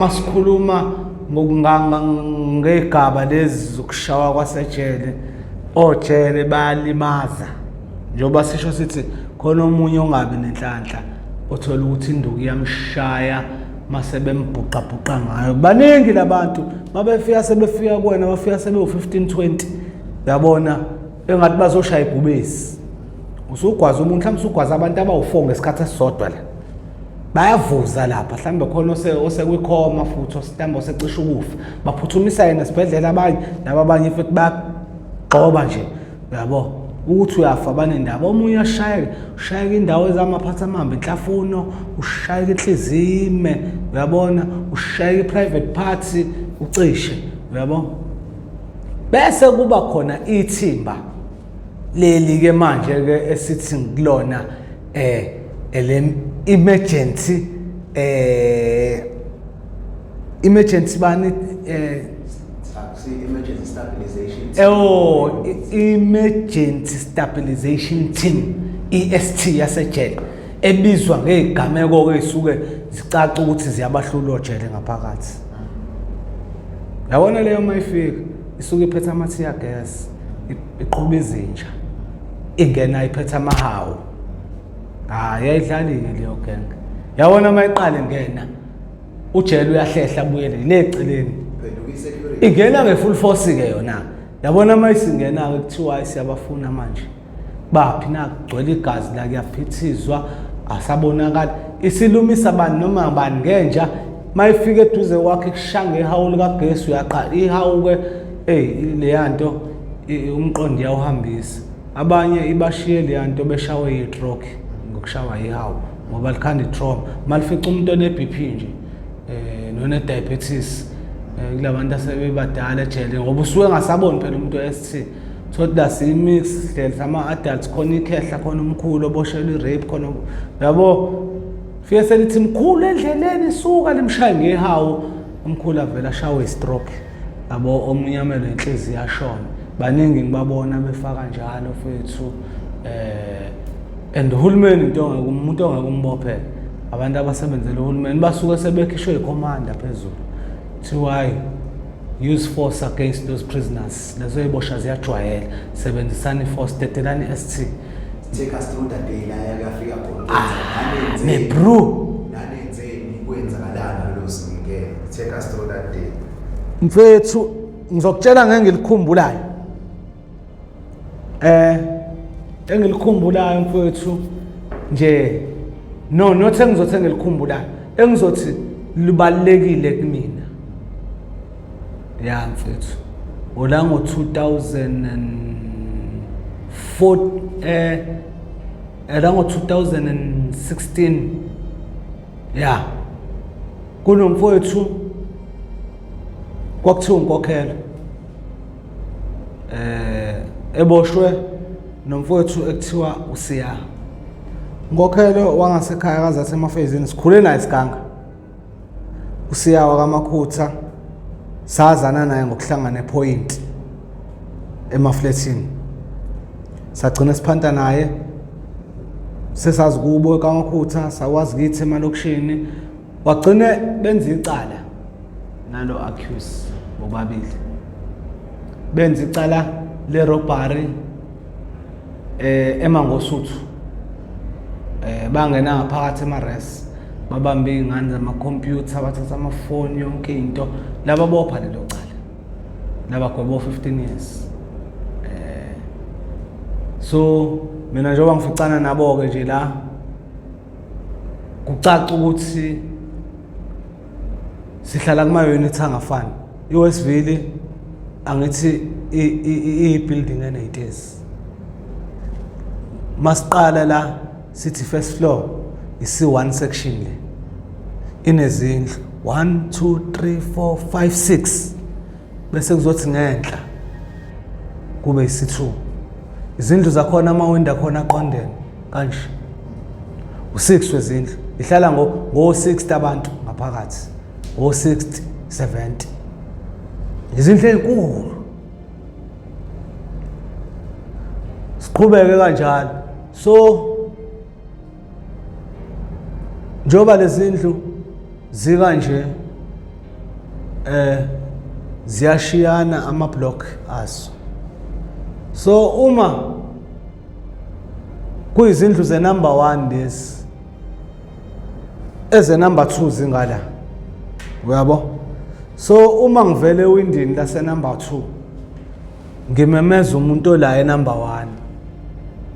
Masikhuluma ngegaba lezi zokushawa kwasejele, ojele bayalimaza njengoba sisho sithi khona omunye ongabi nenhlanhla othola ukuthi induku iyamshaya mase bembhuqa ngayo. Baningi labantu mabefika sebefika kuwena bafika sebe u15 20 uyabona engathi bazoshaya ibhubesi. Usugwaza umuntu mhlawumbe usugwaza abantu abawu4 ngesikhathi esisodwa la. Bayavuza lapha mhlambe khona osekwikhoma futhi ostambo osecisha ukufa baphuthumisa yena esibhedlela abanye laba abanye futhi bagxoba nje uyabo ukuthi uyafa banendaba omunye ushayeka indawo ezamaphatha amambe enhlafuno ushayeka inhlizime uyabona ushayeka iprivate party ucishe uyabo bese kuba khona ithimba leli ke manje ke esithi kulona emergency bani emergency stabilization emergency stabilization team EST yasejele ebizwa ngezigameko ke isuke zicaca ukuthi ziyabahlula ojele ngaphakathi. Yabona leyo mayifika isuke iphethe amathiya gas iqhuba izinja ingena iphethe amahawu. Yayidlalile leyo gang. Yabona mayiqala ingena ujele uyahlehla buyele leceleni. Ingena ngefull force ke yona. Yabona mayisingena ke kuthiwa siyabafuna manje. Baphi na kugcwele igazi la kuyaphithizwa asabonakala isilumisa bani noma bani ngenja mayifika eduze kwakhe kushanga ihawu likagesi uyaqala ihawu ke leyanto umqondo yawuhambisa. Abanye ibashiye leyanto beshawe yitroke ngokushawa ihawu ngoba likhanda itrauma malifica umuntu one-BP nje none-diabetes kulabantu asebebadala ejele ngoba usuke engasaboni phela umuntu we-ST thothi la simix hleli sama-adults khona ikhehla khona umkhulu oboshelwe i-rape khona yabo fike selithi mkhulu endleleni suka limshaye ngehawu umkhulu avela ashawe i-stroke yabo omunye amelwe inhliziyo ashona baningi ngibabona befaka njalo fethu and uhulumeni umuntu ongekumbophe abantu abasebenzela uhulumeni basuke sebekhishwe ikhomanda phezulu thiwa use force against those prisoners lezo ibosha ziyajwayela sebenzisani force tetelani ST take us through that day la yakafika khona ne bro nanenzeni kwenzakalana lo singeke take us through that day mfethu ngizokutshela ngengilikhumbulayo engilikhumbulayo mfethu nje not engizothi engilikhumbulayo engizothi libalekile kumina ya mfethu ola ngo 2004 era ngo 2016 ya kunomfowethu kwakuthiwa unkokhelo eboshwe nomfowethu ekuthiwa usiya Ngokhelo wangasekhaya kazathi emafezini sikhule naye isiganga usiya wakamakhutha sazana naye ngokuhlangana ePoint emafletini sagcina siphanta naye sesazi kubo ekamakhutha sawazi kithi emalokishini wagcine benza icala nalo accuse bobabili benza icala le robbery eMangosuthu bangena ngaphakathi emares babambe ingane zamakhompyutha bathatha amafoni yonke into laba bopha lelo cala laba kwebo 15 years so mina njengoba ngificana nabo ke nje la kucaca ukuthi sihlala kuma unit angafani iWestville angithi i-building ene-80s masiqala la sithi first floor isi1 section le inezindlu 1 2 3 4 5 6 bese kuzothi ngenhla kube isi2 izindlu zakhona amawindow akhona aqondene kanje u6 wezindlu ihlala ngo60 abantu ngaphakathi ngo60 70 izindlu ezinkulu siqhubeke kanjalo so njoba lezindlu zika nje ziyashiyana ama-block aso. So uma kuyizindlu ze-number 1 lezi, eze-number 2 zingala, uyabo? So uma ngivele ewindini lase-number 2 ngimemeza umuntu ola e-number 1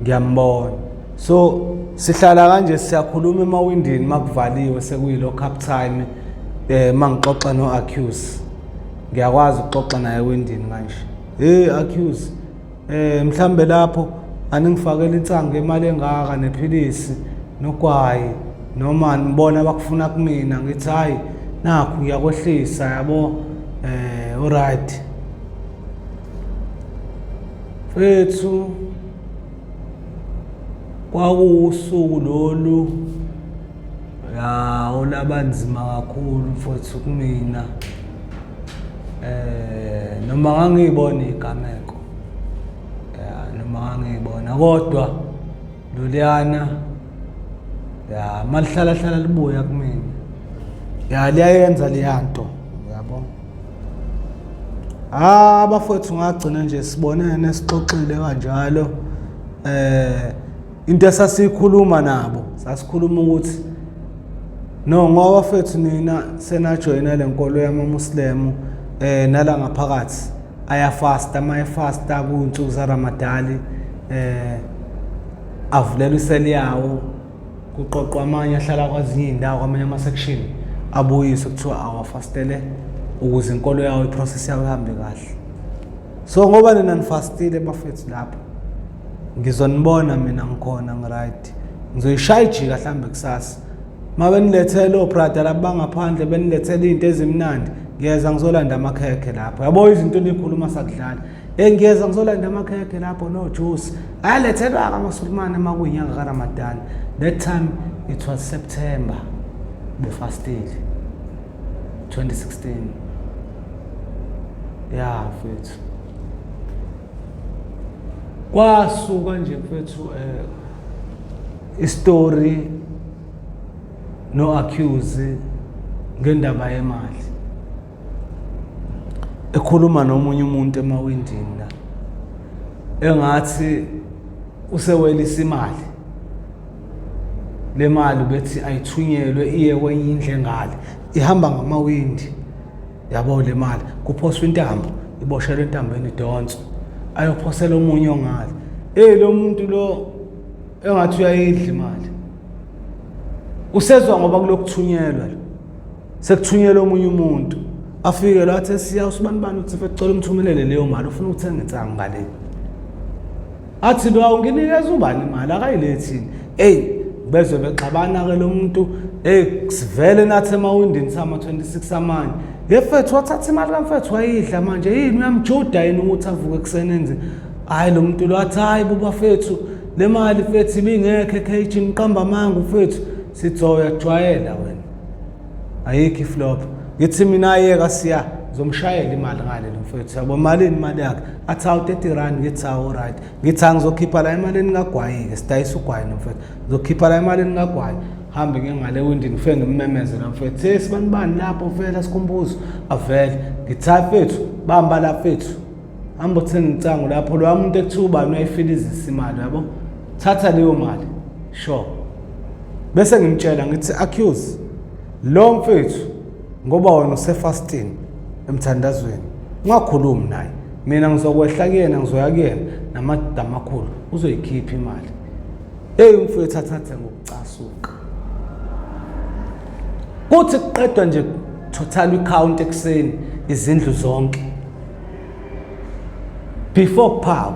ngiyambona. So sihlala kanje siyakhuluma emawindini makuvaliwe sekuyilo-cup time. Mangixoxa no-accuse ngiyakwazi ukuxoxa naye ewindini kanje, accuse mhlambe lapho aningifakela insanga imali engaka nephilisi nogwayi, noma nibona bakufuna kumina, ngithi hayi nakho ngiyakwehlisa yabo, alright fethu. Kwakuwusuku lolu olabanzima kakhulu mfowethu kumina, noma ngangiyibona igameko, noma ngangiyibona, kodwa loliyana malihlala libuya kumina, liyayenza liyanto, uyabo. Abafowethu ngagcina nje sibonene sixoxile kanjalo. Into esasikhuluma nabo, sasikhuluma ukuthi no, ngoba fethu nina senajoyina lenkolo yamaMuslemu, nala ngaphakathi ayafasta, mayefasta kuinsuku zaRamadan, avulelwa iseli yawo, kuqoqwa amanye ahlala kwezinye indawo, kwamanye ama-section abuyiswe kuthiwa awafastele ukuze inkolo yawo iprocess yawo ihambe kahle. So ngoba nina nifastile bafethu lapho, ngizonibona mina ngikhona ngiright, ngizoyishaya ijika mhlambe kusasa. Mabenilethele obrada laba bangaphandle, benilethele izinto ezimnandi, ngiyeza ngizolanda amakhekhe lapho. Yabo izinto nikhuluma sakudlala, ngiyeza ngizolanda amakhekhe lapho no juice. Alethelwa amaSulumane makuyinyanga kaRamadan. That time it was September, befastile 2016. Yeah mfethu, kwasuka nje mfethu istory no accuse ngendaba yemali, ekhuluma nomunye umuntu emawindini la, engathi usewelisa imali. Le mali bethi ayithunyelwe iye kwenye indle ngale, ihamba ngamawindi, yabo le mali kuphoswa intambo, iboshelwe entambeni idonso, ayophosela omunye ongale. Lo muntu lo engathi uyayidla imali, usezwa ngoba kulokuthunyelwa, sekuthunyelwa omunye umuntu, afike la athi siya usibanibani uthi fecela umthumelele leyo mali, ufuna ukuthenga insanga ngale. Athi lo awunginikeza ubani imali akayilethini. Bezwe bexabana ke lo muntu, sivele nathi emawindini sama 26 amanye. Yefethu wathatha imali kamfethu wayidla manje, yini uyamjuda yini ukuthi avuke kusenenze. Hayi lo muntu lo athi hayi buba fethu, le mali fethu ibingekho ekhayini qamba amanga ufethu. Sithi uyajwayela wena, ayikho iflop. Ngithi mina ayeka siya zomshayela imali ngale lo mfethu, yabo malini imali yakhe, athi awu 30 rand. Ngithi awu right, ngithi angizokhipha la imali engagwayi ke, sidayisa ugwayi no mfethu, ngizokhipha la imali engagwayi. Hambe ngengale windini ngifike ngimmemeze lo mfethu, sibanibani lapho vela sikhumbuzo avele. Ngithi fethu bamba la fethu, hamba uthenga intsango lapho, lo muntu ekuthiwa ubani uyayifilizisa imali, yabo thatha leyo mali sure. Bese ngimtshela ngithi accuse lo mfethu ngoba wena usefasting emthandazweni, ungakhulumi naye, mina ngizokwehla kuyena, ngizoya kuyena namadama amakhulu, uzoyikhipha imali. Mfethu athathe ngokucasuka. Kuthi kuqedwa nje total count ekseni izindlu zonke, before kuphawu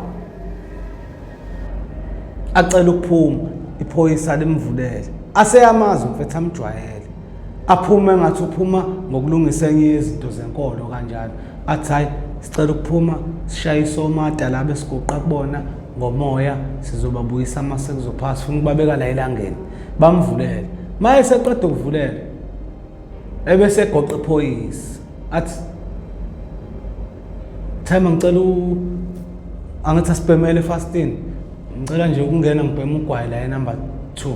acela ukuphuma, iphoyisa limvulele, aseyamazi mfethu amjwayele, aphume ngathi uphuma ngokulungisa enye izinto zenkolo kanjalo. Athi hayi sicela ukuphuma sishaye isomata la besigoqa kubona ngomoya, sizobabuyisa amase kuzophasa, ufuna ukubabeka la elangeni, bamvulele. Maye seqeda ukuvulela ebese egoqa iphoyisa, athi time ngicela angithi asibhemele fasting, ngicela nje ukungena ngibhema ugwayi la number 2.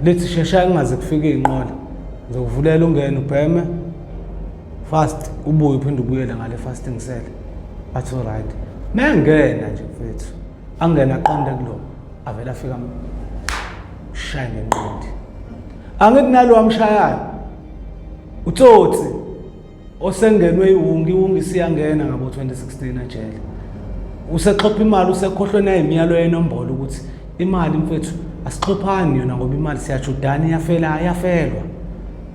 Lithi shesha ingaze kufike inqola, ngizokuvulela ungene ubheme fast ubuye uphinde ubuyele ngale fasting cell bathi alright mengena nje mfethu angena aqonde kulo avela afika shaya ngenqindi angithi nalo wamshayayo utsotsi osengenwe iwungi siyangena ngabo 2016 ejele usexhopha imali usekhohlwe nayimiyalo yenombolo ukuthi imali mfethu asixhophani yona ngoba imali siyajudana yafelwa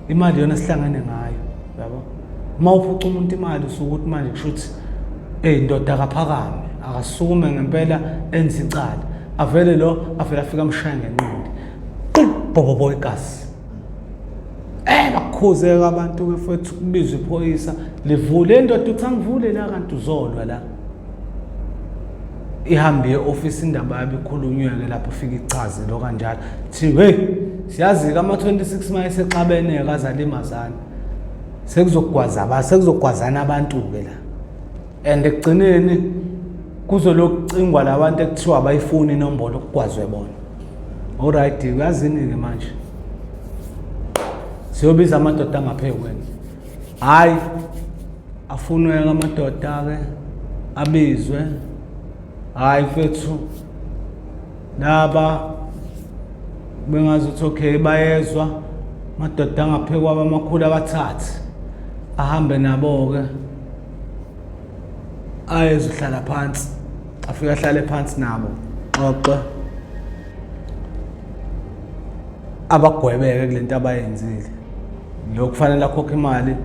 imali yona sihlangane ngayo yabo mawuphuca umuntu imali usukuthi manje kushuthi indoda akaphakame akasukume ngempela enza icala avele lo avela afika amshaya ngenqindi bobo igasi bakhuzeka abantu befethu kubizwa iphoyisa livule indoda uthi angivule la kanti uzolwa la ihambe e-office indaba yabe ikhulunyweke lapho ufika ichaze lo kanjalo thi hey siyazi ka ama-26 maye sexabene kazalimazana sekuzogwazana abantu ke la and ekugcineni kuzolokucingwa labantu ekuthiwa abayifuni inombolo ukugwazwe bona alright uyazini ke manje siyobiza amadoda angaphekweni hayi afunwe amadoda ke abizwe hayi mfethu laba bengazuthi okay bayezwa amadoda angaphekwa abamakhulu abathathu ahambe nabo ke ayezohlala phansi afika ahlale phansi nabo xoxe abagwebeke kulento abayenzile lokhu kufanele akhokhe imali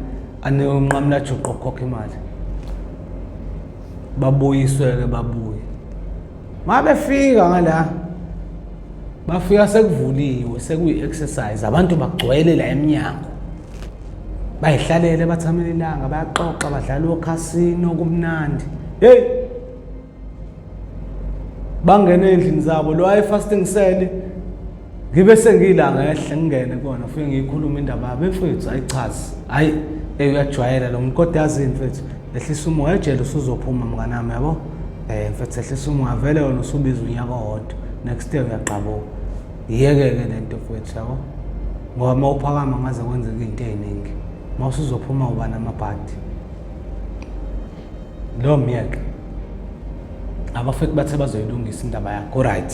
ane umnqamla juqo ukukhokha imali babuyiswe ke babuye mabefika ngala bafika sekuvuliwe sekuyi-exercise abantu bagcwele la eminyango bayihlalele bathamela ilanga bayaxoxa badlala okhasino kumnandi hey bangene endlini zabo lo fasting cell ngibe sengilanga ehle ngingene kona ufike ngiyikhuluma indaba yabe mfethu ayichazi hayi uyajwayela lo muntu kodwa yazini mfethu ehlisa umoya ejele usuzophuma mnganami yabo mfethu ehlisa umoya vele wona usubiza unyaka owodwa next day uyaqabuka iyeke-ke lento mfethu yabo ngoba uma uphakama ngaze kwenzeka into eziningi uma usuzophuma uba namabhadi lo myeke abafethu bathe bazoyilungisa indaba yakho right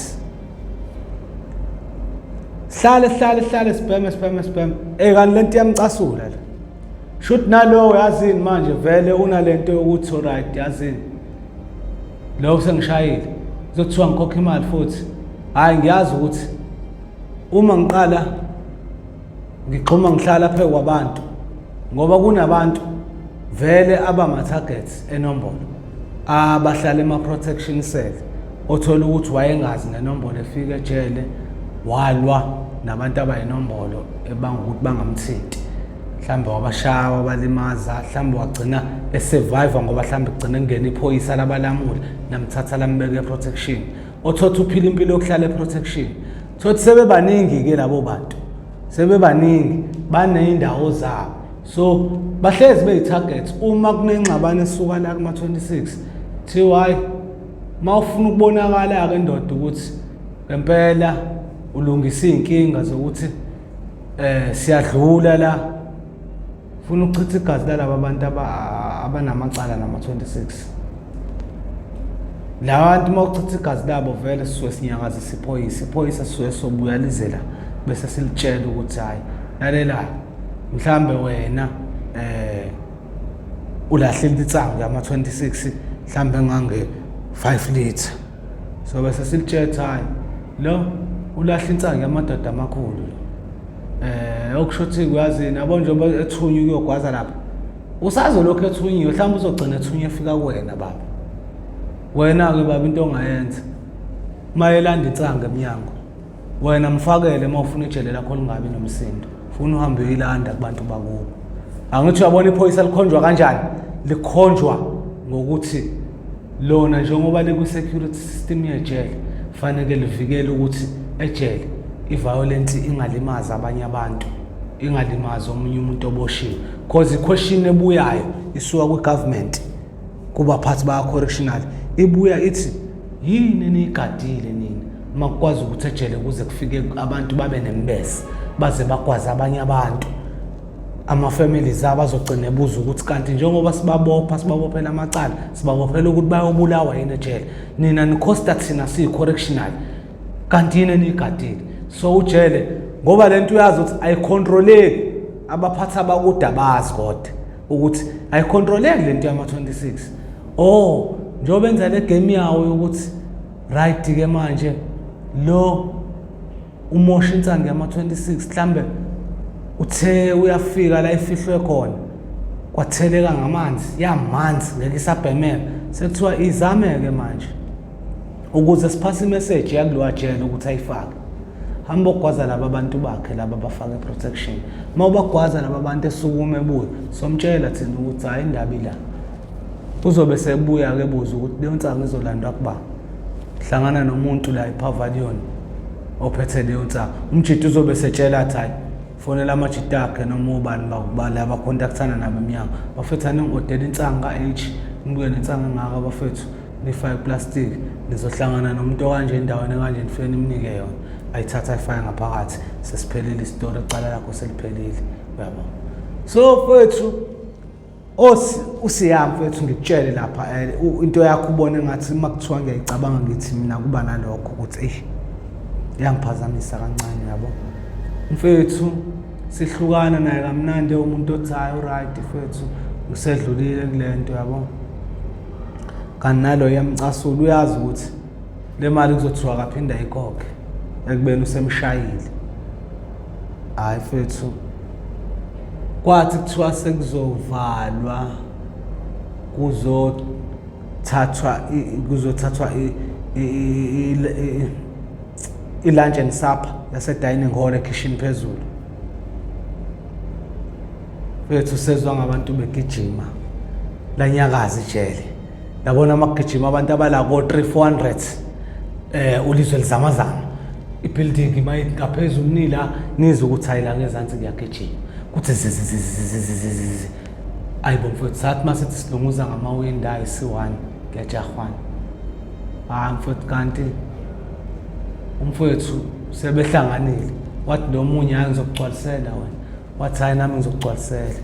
hlale spam kanti lento iyamcasula la shoot nalo yazini manje vele unalento yokuthi alright yazini lo sengishayile uzothiwa ngikhokha imali futhi hayi ngiyazi ukuthi uma ngiqala ngixhuma ngihlala phe kwabantu ngoba kunabantu vele abama-targets enombolo abahlala ema-protection cell othola ukuthi wayengazi nenombolo efika ejele walwa nabantu abayinombolo ebanga ukuthi bangamthinti mhlambe wabashaya wabalimaza mhlambe wagcina esurvive ngoba mhlambe kugcina kungena iphoyisa labalamuli namthatha lambeke eprotection othotha uphila impilo yokuhlala eprotection thothi sebebaningi ke labo bantu sebebaningi baneyindawo zabo so bahlezi beyi-target uma kunengxabano esuka la kuma-26 thiwa mawufuna ukubonakala ke ndoda ukuthi ngempela ulungisa inkinga zokuthi siyadlula la ufuna ukuchitha igazi lalabo abantu abanamacala nama-26 la bantu mawuchitha igazi labo vele sisuke sinyakazisa iphoyisa sisuke sobuya lizela bese silitshela ukuthi hayi lalela mhlambe wena ulahlile itsangu yama-26 mhlambe ngange-5 litre so bese silitshela hayi lo ulahla insangu yamadoda amakhulu okusho ukuthi kuyazini yabo njengoba ethunywe ukuyogwaza lapha usazo lokho ethunyiwe mhlawumbe uzogcina ethunywe efika kuwena baba wena-ke baba into ongayenza uma elanda insangu emnyango wena mfakele uma ufuna ijele lakho lingabi nomsindo ufuna uhambe uyoyilanda kubantu bakubo angithi uyabona iphoyisa likhonjwa kanjani likhonjwa ngokuthi lona njengoba liku-security system yejele fanele livikele ukuthi ejele i-violence ingalimazi abanye abantu ingalimazi omunye umuntu oboshiwe because i-question ebuyayo isuka kwi-government kubaphathi baka-correctional ibuya ithi yini niyigadile nini uma kukwazi ukuthi ejele kuze kufike abantu babe nembese baze bagwaze abanye abantu ama-families abo azogcina ebuza ukuthi kanti njengoba sibabophela amacala sibabophela ukuthi bayobulawa yini ejele nina nikhosta thina siyi-correctional kanti yini eniyigadile so ujele ngoba lento uyazi ukuthi ayicontroleki abaphathi abakude abazi kodwa ukuthi ayicontroleki lento yama-26 njengoba benza le game yawo yokuthi right-ke manje lo umosha insangu yama-26 mhlambe uthe uyafika la ifihlwe khona kwatheleka ngamanzi yamanzi ngeke isabhemeka sekuthiwa izame-ke manje ukuze siphase imessage yakulowa jele ukuthi ayifake hamba ogwaza laba abantu bakhe laba bafake protection uma ubagwaza laba bantu esukume ebuya somtshela thina ukuthi hayi indaba ila uzobe sebuya-ke buza ukuthi leyo nsangu izolandwa kuba hlangana nomuntu la ePavilion ophethe leyo nsangu umjidi uzobe setshela athi hayi fonela amajidi akhe noma ubani bakubala abakontakthana nabo emnyango bafethu ningodela insangu ka-H nibuye nensanga engaka abafethu nifake plastic nizohlangana nomuntu okanje endaweni ekanje nifike nimnike yona ayithatha ayifake ngaphakathi sesiphelile isitori ecala lakho seliphelile uyabo so fethu usiyami fethu ngikutshele lapha into yakho ubone ngathi makuthiwa ngiyayicabanga ngithi mina kuba nalokho ukuthi yangiphazamisa kancane yabo mfethu sihlukana naye kamnandi umuntu othi hayi right fethu usedlulile kulento yabo kanti nalo yamcasula uyazi ukuthi le mali kuzothiwa kaphinda ikhokhe ekubeni usemshayile hayi fethu kwathi kuthiwa sekuzovalwa kuzothathwa i-lunch and supper yase-dining hall ekitchen phezulu fethu sezwa ngabantu begijima lanyakazi ijele yabona amagijima abantu abala ko-300-400 ulizwe lizamazama ibuilding ngaphezulu nila nizwe ukuthi hayi la ngezansi kuyagijima kuthi zizizizizizizizi ayibo mfethu sathi masithi silunguza ngamawindi ayisi-1 kuyajahwana hayi mfethu kanti umfethu sebehlanganile wathi lo munye hayi ngizokugcwalisela wena wathi hayi nami ngizokugcwalisela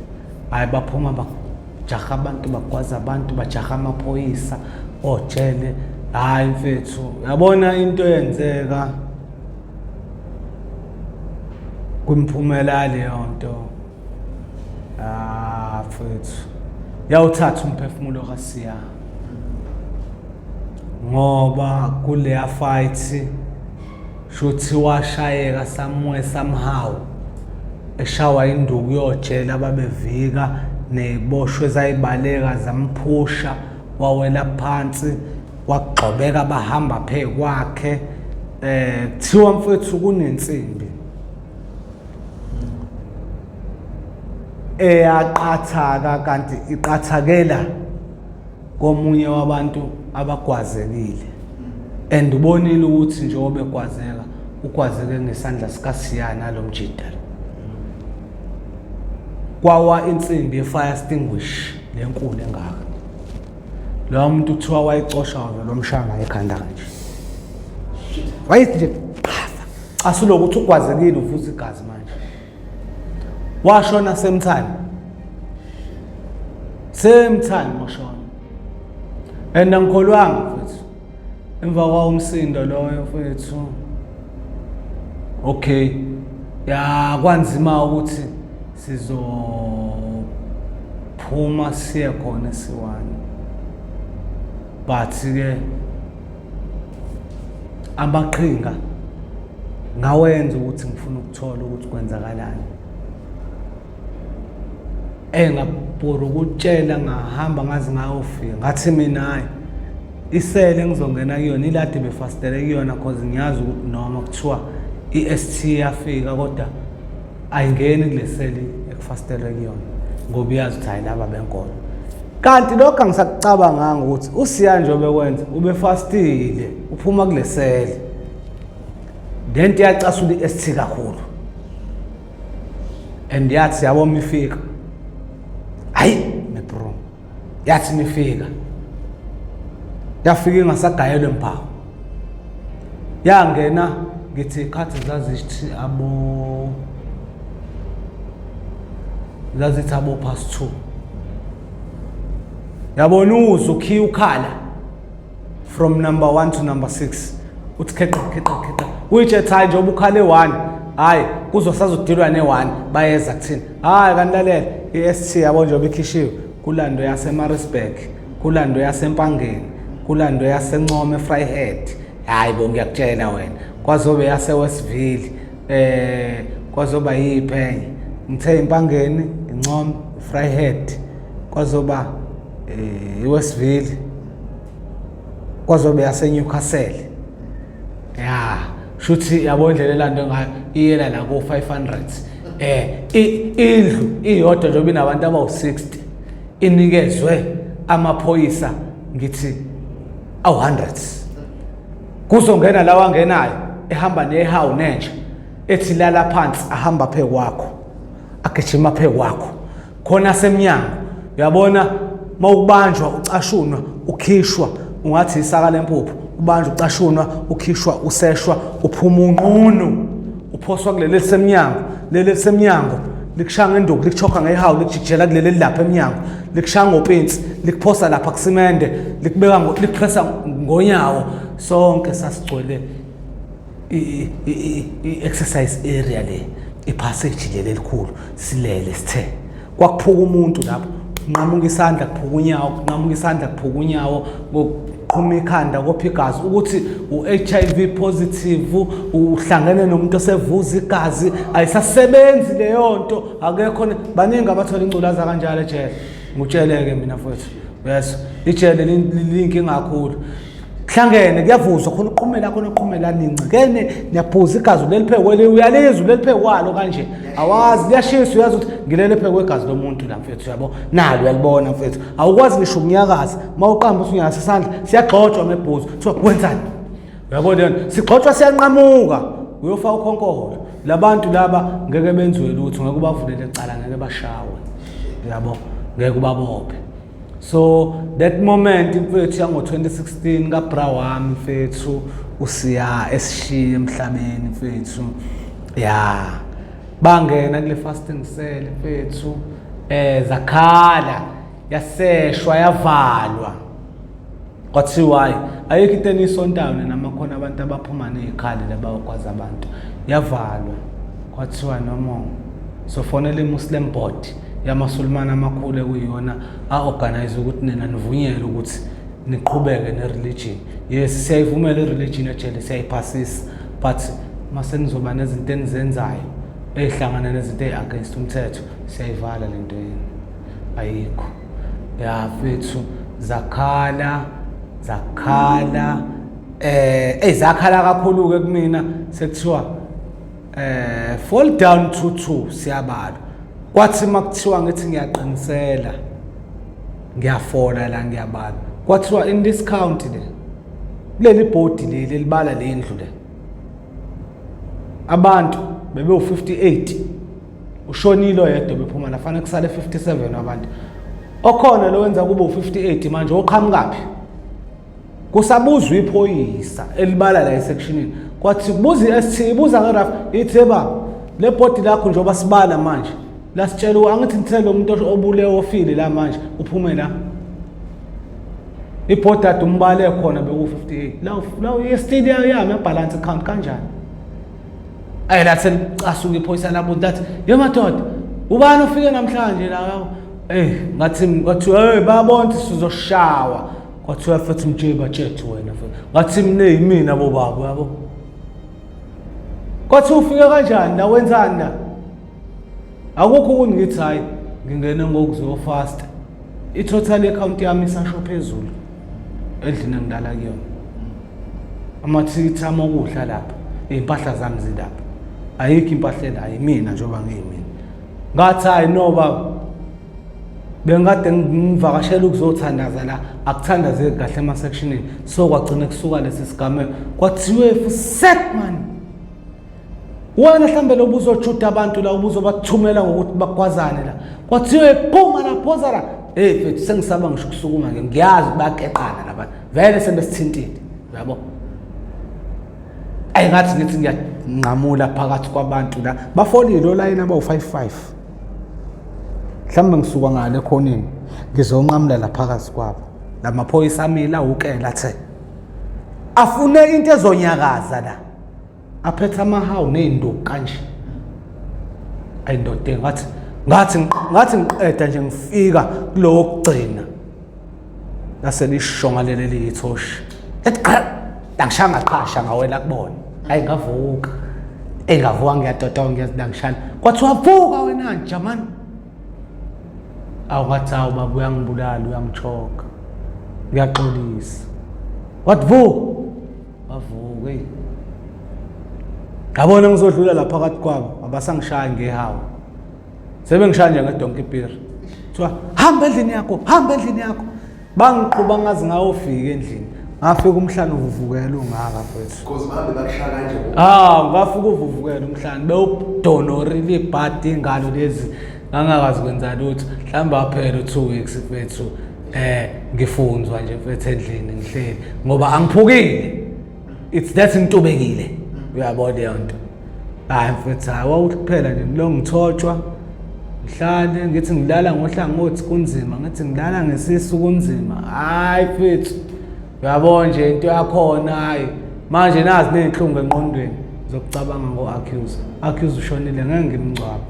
hayi baphuma bajaha abantu bagwaza abantu bajaha amaphoyisa ojele hayi mfethu yabona into eyenzeka kwimphumela leyo nto mfethu yawuthatha umphefumulo kaSiya ngoba kuleya fight shuthi washayeka somehow eshawa induku yojela ababevika neziboshwe zayibaleka zamphusha wawela phansi wagxobeka bahamba phe kwakhe kuthiwa mfethu kunensimbi eyaqathaka kanti iqathakela komunye wabantu abagwazekile and ubonile ukuthi njengoba egwazeka ugwazeke ngesandla sikaSiya nalomjida kwawa insimbi ye-fire extinguish lenkulu engaka lo muntu kuthiwa wayicosha lomshanga ekhanda kanje wayithi nje asulokuthi ugwazekile uvuza igazi manje washona same time washona and angikholwanga mfethu emva kwa umsindo loyo mfethu okay ya kwanzima ukuthi sizophuma siye khona siwani but ke amaqhinga ngawenza ukuthi ngifuna ukuthola ukuthi kwenzakalani ngapura ukutshela ngahamba ngazi ngayofika ngathi mina hayi isele engizongena kuyona ilade befastele kuyona cause ngiyazi ukuthi noma kuthiwa i-ST yafika kodwa ayingeni kuleseli ekufastele kuyona ngoba iyazi ukuthi hayi laba benkolo kanti lokho angisakucabanga ukuthi uSiya nje obekwenza ubefastile uphuma kuleseli lento yacasula i-ST kakhulu and yathi yabo mifika hayi nebro yathi mifika yafika ingasagayelwe mphawu yangena ngithi khathi zazithi abo zazithi abo past 2 yabona uze ukhiya ukhala from number 1 to number 6 uthi kheqa which at time njengoba ukhale 1 hayi kuzosazodilwa ne1 bayeza kuthini hayi kanilalela iST yabo njengoba ikhishiwe kulando yaseMaritzburg kulando yasempangeni kulando yaseNcome Vryheid hayi bo ngiyakutshela wena kwazobe yaseWestville kwazoba yiphenye ngithe impangeni iNcome Vryheid kwazoba iWestville kwazobe yaseNewcastle ya shuthi yabo indlela elando ngayo iyela la ko 500 indlu iyodwa njengoba inabantu abawu60 inikezwe amaphoyisa ngithi awu100 kuzongena lawa ngenayo ehamba nehawu nenje ethi lala phansi ahamba phe kwakho agijima phe kwakho khona semnyango uyabona mawukubanjwa ucashunwa ukhishwa ungathi isaka lempuphu ubanjwa ucashunwa ukhishwa useshwa uphuma unqunu uphoswa kuleli semnyango likushanga induku likuchoka ngehawu likujikijela kuleli lapha emnyango likushanga ngopinsi likuphosa lapha kusimende likubeka likupressa ngonyawo sonke sasigcwele i-exercise area le ipassage le likhulu silele sithe kwakuphuka umuntu lapho unqamuka isandla kuphuka unyawo unqamuka isandla kuphuka unyawo ngokuqhuma ikhanda kopha igazi ukuthi uHIV positive uhlangene nomuntu osevuza igazi ayisasebenzi leyo nto akekho baningi abathola inculaza kanjalo ejele ngitsheleke mina mfowethu yes ijele linki ngakhulu kuhlangene kuyavuzwa khona uqhumela nincikene niyaphuza igazi leliphekwe uyalizwa leliphekwe kanje awazi liyashisa uyazi ukuthi ngilele phekwe igazi lomuntu la mfethu yabo nalo uyalibona mfethu awukwazi ngisho ukunyakaza mawuqamba usunyakaza isandla siyagxotshwa ngebhuzu kuthiwa wenzani uyabona sigxotshwa siyanqamuka uyofaka ukhonkoholo labantu laba ngeke benziwe lutho ngeke ubavulele ecala ngeke bashawe yabo ngeke ubabophe. So that moment mfethu yango 2016 kabra wami mfethu usiya esishiye emhlabeni mfethu ya bangena kule fasting cell mfethu zakhala yaseshwa yavalwa kwathiwa ayikho into enisontayo namakhona abantu abaphuma nezikhali labakwazi abantu yavalwa kwathiwa noma so fonele Muslim board yamasulmana amakhulu ekuyona organize ukuthi nina nivunyelwe ukuthi niqhubeke nereligion. Yes siyayivumela ireligion ejele siyayiphasisa but mase nizoba nezinto enizenzayo ezihlangana nezinto against umthetho siyayivala lento yini ayikho ya mfethu zakhala zakhala kakhulu ke kumina sekuthiwa fall down to 2 siyabala kwathi makuthiwa ngithi ngiyaqinisela ngiyafola la ngiyabala kwathiwa in this county leli board leli libala lendlu le abantu bebe u58 ushonile oyedwa bephuma nafanele kusale 57 abantu okhona lo wenza kube u58 manje oqhamukaphi kusabuzwa iphoyisa elibala la esectionini kwathi kubuza iST ibuza ngeRAF itheba le board lakho njengoba sibala manje lasitshela angithi ngithele umuntu obulewe ofile la manje uphume la iboard umbale khona beku58 la iST yami balance account kanjani ayelathi licasuka iphoyisa labo that yemadoda ubani ufike namhlanje la ngathi bayabona sizoshawa kwathiwa futhi mjeba jethu wena ngathi mina bobaba yabo kwathi ufike kanjani la wenzani la akukho ukungithi hayi ngingene ngokuzofast itotal account yami isasho phezulu endlini engidala kuyona amathikithi amokudla lapha impahla zami zilapha ayikho impahla la yimina njengoba ngiyimina ngathi hayi no baba bengade ngivakashela ukuzothandaza la akuthandaze kahle ema sectionini so kwagcina kusuka lesi sigame kwathiwe fuset man wena mhlambe lobuzojuda abantu la ubuzobathumela ngokuthi bakwazane la kwathiwe phuma la phoza la mfethu sengisaba ngisho kusukuma ke ngiyazi bakeqana labantu vele sebesithintile yabo ayingathi ngithi ngiyanqamula phakathi kwabantu la bafolile lo line aba u55 mhlawumbe ngisuka ngale khoneni ngizonqamula la phakathi kwabo lamaphoyisa amila ukela the afune into ezonyakaza la aphethe amahawu nezinduku kanje ayindoda ngathi ngiqeda nje ngifika kulo kugcina laselishonga leli liyithoshi ngishanga qasha ngawela kubona hayi ngavuka engavuka ngiyatotoba ngiyazidangishana kwathiwa vuka wena njamani awungathi awu baba uyangibulala uyangichoka ngiyaxolisa wathi wavuka ngabona ngizodlula la phakathi kwabo abasangishaya ngehawu sebengishaya nje ngedonki beer kuthiwa hamba endlini yakho bangiqhuba ngazi ngawofika endlini ngafika umhlanje uvuvukela ungaka mfethu because bahambe bakushaya kanje ngafika uvuvukela umhlanje bewudonorile ibhadi ingalo lezi ngangakazi kwenza lutho mhlawumbe aphela 2 weeks mfethu ngifunzwa nje mfethu endlini ngihleli ngoba angiphukile it's that ngitubekile uyabona leyo nto hayi mfethu awukuphela nje ngilo ngithotshwa ngihlale ngithi ngilala ngohlangothi kunzima ngathi ngilala ngesisu kunzima hayi mfethu uyabona nje into yakhona hayi manje nazi nezinhlungu engqondweni zokucabanga ngo-accuse ushonile ngeke ngimngcwaba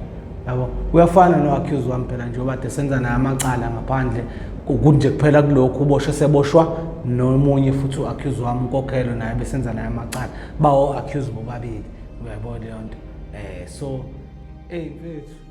yabo uyafana no-accuse wami phela nje obade senza naye amacala ngaphandle kunje kuphela kulokhu uboshwe seboshwa nomunye futhi u-accuse wami unkokhelo naye besenza naye amacala bawo-accuse bobabili uyayibona leyo nto so mfethu